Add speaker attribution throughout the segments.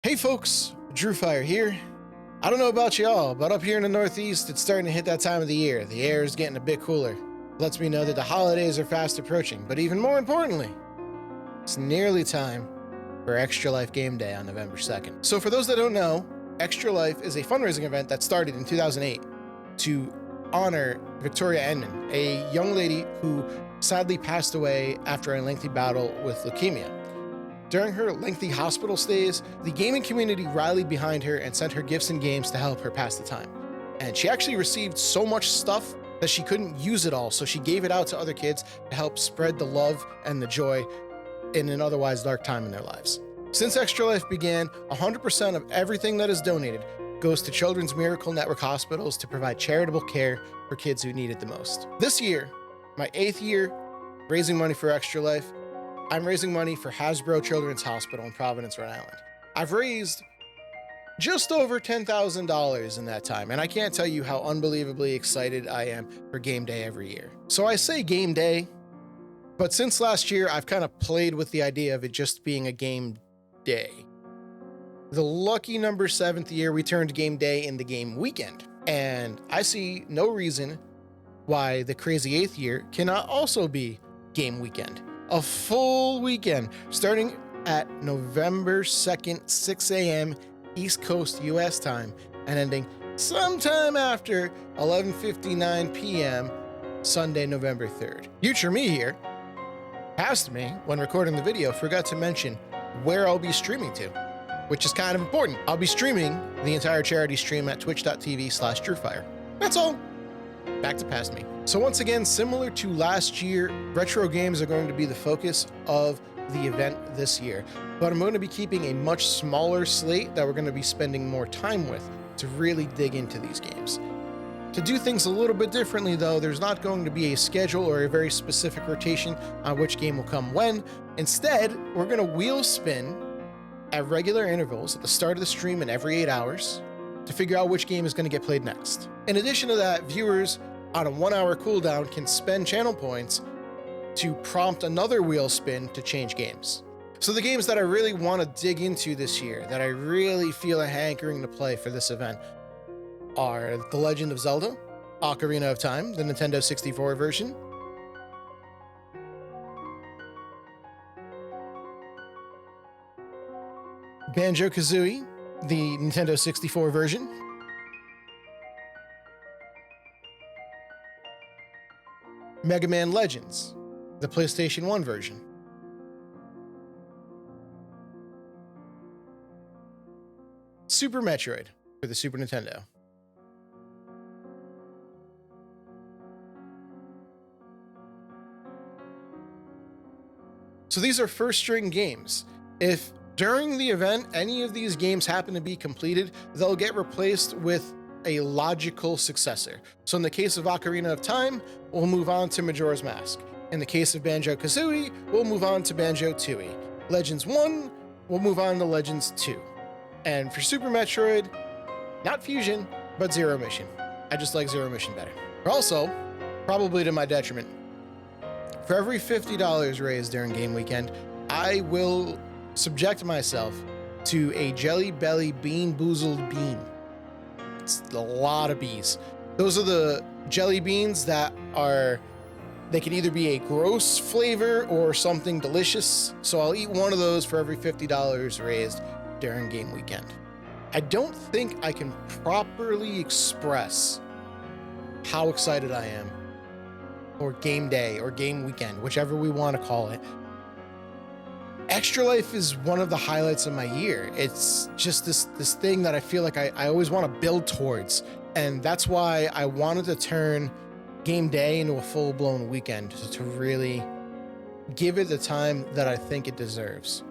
Speaker 1: Hey folks, Drew Fire here. I don't know about y'all, but up here in the Northeast, it's starting to hit that time of the year. The air is getting a bit cooler. It lets me know that the holidays are fast approaching, but even more importantly, it's nearly time for Extra Life Game Day on November 2nd. So for those that don't know, Extra Life is a fundraising event that started in 2008 to honor Victoria Enman, a young lady who sadly passed away after a lengthy battle with leukemia. During her lengthy hospital stays, the gaming community rallied behind her and sent her gifts and games to help her pass the time. And she actually received so much stuff that she couldn't use it all, so she gave it out to other kids to help spread the love and the joy in an otherwise dark time in their lives. Since Extra Life began, 100% of everything that is donated goes to Children's Miracle Network hospitals to provide charitable care for kids who need it the most. This year, my 8th year raising money for Extra Life, I'm raising money for Hasbro Children's Hospital in Providence, Rhode Island. I've raised just over $10,000 in that time, and I can't tell you how unbelievably excited I am for game day every year. So I say game day, but since last year, I've kind of played with the idea of it just being a game day. The lucky number 7th year, we turned game day into game weekend, and I see no reason why the crazy 8th year cannot also be game weekend. A full weekend starting at November 2nd, 6 a.m. East Coast US time and ending sometime after 11:59 p.m. Sunday, November 3rd. Future me here, past me, when recording the video, forgot to mention where I'll be streaming to, which is kind of important. I'll be streaming the entire charity stream at twitch.tv/DrewFire. That's all. Back to past me. So once again, similar to last year, retro games are going to be the focus of the event this year, but I'm going to be keeping a much smaller slate that we're going to be spending more time with to really dig into these games. To do things a little bit differently though, there's not going to be a schedule or a very specific rotation on which game will come when. Instead, we're going to wheel spin at regular intervals at the start of the stream and every 8 hours to figure out which game is going to get played next. In addition to that, viewers on a 1-hour cooldown can spend channel points to prompt another wheel spin to change games. So the games that I really want to dig into this year, that I really feel a hankering to play for this event, are The Legend of Zelda, Ocarina of Time, the Nintendo 64 version, Banjo-Kazooie, the Nintendo 64 version, Mega Man Legends, the PlayStation 1 version, Super Metroid for the Super Nintendo. So these are first string games. If during the event any of these games happen to be completed, they'll get replaced with a logical successor. So in the case of Ocarina of Time, we'll move on to Majora's Mask. In the case of Banjo-Kazooie, we'll move on to Banjo-Tooie. Legends 1, we'll move on to Legends 2. And for Super Metroid, not Fusion, but Zero Mission. I just like Zero Mission better. Also, probably to my detriment, for every $50 raised during game weekend, I will subject myself to a Jelly Belly Bean Boozled Bean. It's a lot of bees. Those are the jelly beans that they can either be a gross flavor or something delicious. So I'll eat one of those for every $50 raised during game weekend. I don't think I can properly express how excited I am, or game day or game weekend, whichever we want to call it. Extra Life is one of the highlights of my year. It's just this thing that I feel like I always want to build towards. And that's why I wanted to turn game day into a full-blown weekend to really give it the time that I think it deserves.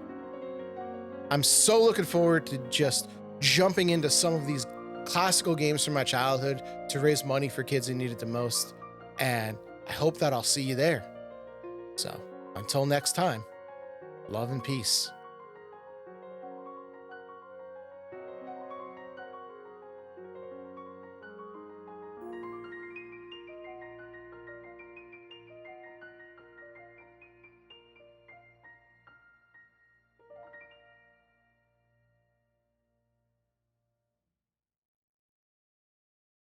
Speaker 1: I'm so looking forward to just jumping into some of these classical games from my childhood to raise money for kids who need it the most. And I hope that I'll see you there. So until next time, love and peace.